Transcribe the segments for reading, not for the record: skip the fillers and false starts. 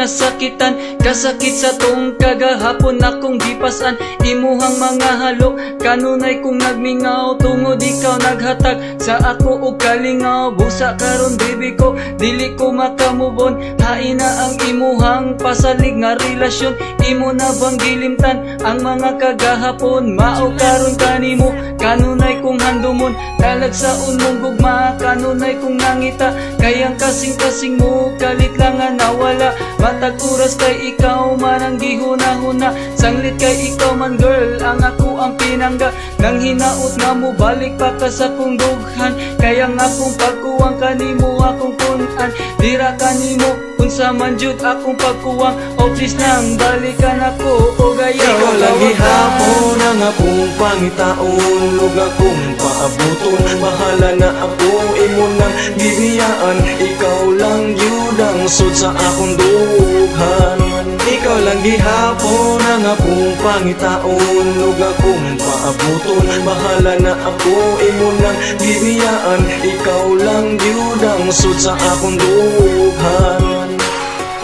nasakitan. Kasakit sa tong kagahapon akong gipasan. Imuhang mga halok kanunay kong nagmingaw. Tungod ikaw naghatag sa ako og kalingaw. Busa karon baby ko, dili ko makamubon. Hain na ang imuhang pasalig nga relasyon. Imo na bang gilimtan ang mga kagahapon? Mao karon kanimo, kanunay kong handumon. Talagsaon mong gugma, kanunay kong nangita. Kayang kasing-kasing mo, kalit lang nga nawala. Matag oras kay ikaw man ang gihuna-huna. Sanglit kay ikaw man girl, ang ako ang pinangga. Nang hinaot nga mo, balik pa ka sa kong dughan. Kaya nga kung pagkuwang kanimo akong kunan. Dira kanimo, kung sa manjud akong pagkuwang. O please nang balikan ako o gayaw. Ikaw lang gihapon ang akong pangitaon. Lug akong paabuton, bahala na ako. Imo nang gibiyaan, ikaw lang yun ang sud sa akong dughan. Ikaw lang gihapon ang akong pangitaon. Lug akong paabuton, bahala na ako. Imo nang gibiyaan, ikaw lang yun ang sud sa akong dughan.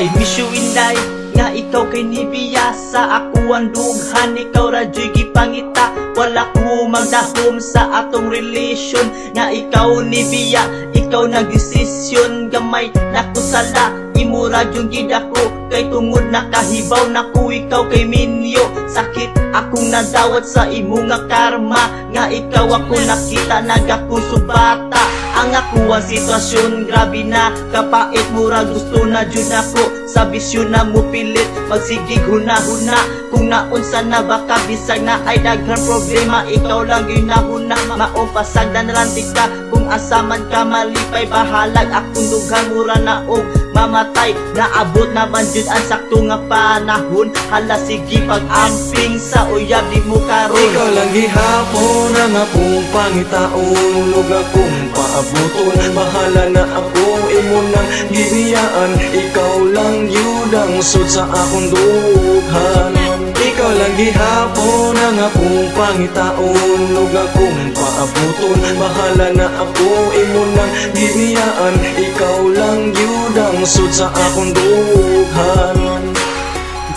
I miss you inday, nga ikaw kay nibiya. Sa ako ang dughan, ikaw radyo'y gipangita. Wala ko magdahom sa atong relation. Nga ikaw nibiya, ikaw nagdesisyon. Gamay na ko sala, imo radyong gidako. Kay tungod nakahibaw na ko, ikaw kay minyo. Sakit akong nadawat sa imo nga karma. Nga ikaw ako nakita, nagakong subata. Ang ako ang sitwasyon, grabe na kapait. Mura gusto na dyan ako, sa bisyo na mo pilit. Magsigig huna-huna, kung naunsa na baka bisag na ay daghang problema. Ikaw lang ginahuna, maumpasag na nalantik ka. Kung asaman ka malipay, bahalag akong dughang mura na og mamatay. Naabot naman dyan ang sakto nga panahon. Hala sige pag-amping sa uyab di mo karon. Ikaw lang gihapon ang akong pangitaon. Lug akong paabuton, bahala na ako. Imo nang gibiyaan, ikaw lang yun ang sud sa akong dughan. Ikaw lang gihapon ang akong pangitaon. Lug akong paabuton, bahala na ako. Imo nang gibiyaan, ikaw lang yun ang sud sa akong dughan.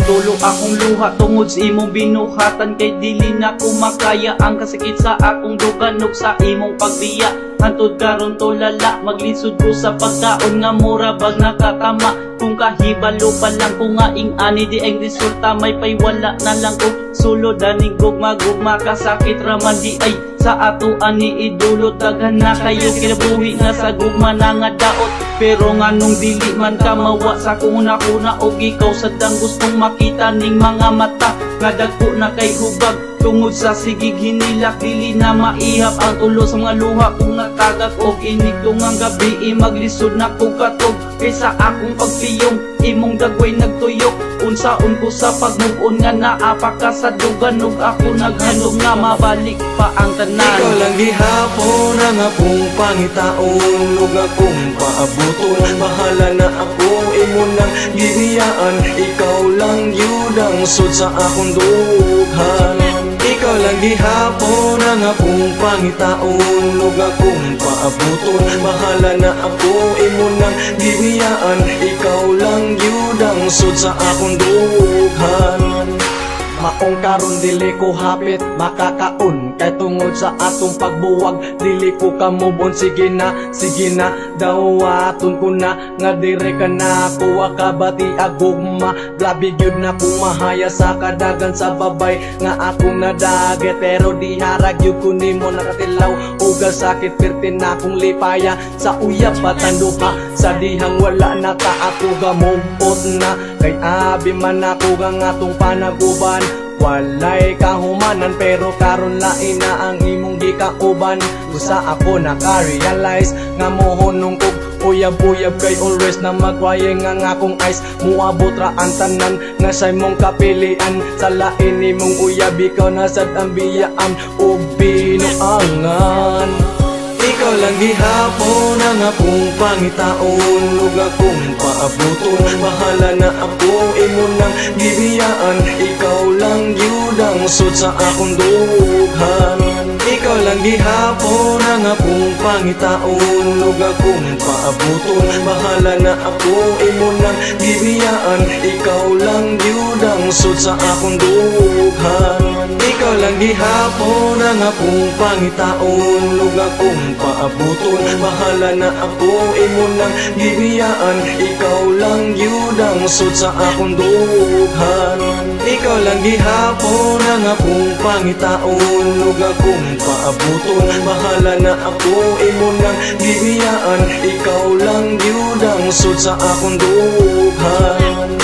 Tulo akong luha tungod sa imong binuhatan. Kay dili na ko makaya ang kasakit sa akong duganog sa imong pagbiya. Hantod karon tulala, maglisod ko sa pagkaon nga mura bag nakatama. Kung kahibalo pa lang ko nga ing-ani di ang resulta, may paywala na lang ko. Sulod daning gugma-gugma, kasakit raman di ay sa ato ani idulot. Daghan na kayo kinabuhi nga sa gugma na nga daot. Pero nga nung dili man ka mawa sa kuna-kuna, og ikaw sadang gustong makita ning mga mata. Nga dagko na kay hubag tungod sa sigig hinilak. Dili na maihap ang tulo sa mga luha kung natagak. Og inig tungang gabi maglisod na ko katog. Kaysa akong pagpiyong imong dagway nagtuyok. Unsaon ko sa pagmove-on nga naapa ka sa dugan. Ug ako naghandog nga mabalik pa ang tanan. Ikaw lang gihapon ang akong pangitaon. Lug akong paabuton, bahala na ako. Imo nang gibiyaan, ikaw lang yun ang sud sa akong dughan. Ikaw lang gihapon ang akong pangitaon. Lug akong paabuton, bahala na ako. Imo nang gibiyaan, ikaw lang yun ang sud sa akong dughan. Maong karon dili ko hapit makakaon. Kay tungod sa atong pagbuwag, dili ko kamubon. Sige na dawaton ko na nga dire ka na kuha ka bati agugma. Grabe gyud na kung mahaya sa kadagan sa babay nga akong nadaget. Pero di harag gyud ko nimo nakatilaw. Uga sakit perti na kong lipaya sa uyab patanduha. Sa dihang wala na ta ako gamumpot na. Kay abi man ako ang atong panaguban. Walay kahumanan pero karon lain na ang imong gikauban. Usa ako naka-realize nga mohonong kog uyab-uyab kay always na magwayeng nga akong eyes. Muabot ra ang tanan nga say mong kapilian. Sa lain nimong uyab ikaw na sad ang biyaan ug binuangan. Ikaw lang gihapon ang akong pangitaon. Lug akong paabuton, bahala na ako. Imo nang gibiyaan, ikaw lang yun ang sud sa akong dughan. Ikaw lang gihapon ang akong pangitaon, lug akong paabuton. Bahala na ako, imo nang gibiyaan. Ikaw lang gyud ang sud sa akong dughan. Ikaw lang gihapon ang akong pangitaon, lug akong paabuton. Bahala na ako, imo nang gibiyaan. Ikaw lang gyud ang sud sa akong dughan. Ikaw lang gihapon ang akong pangitaon, lug akong paabuton. Bahala na ako, imo nang gibiyaan. Ikaw lang gyud ang sud sa akong dughan.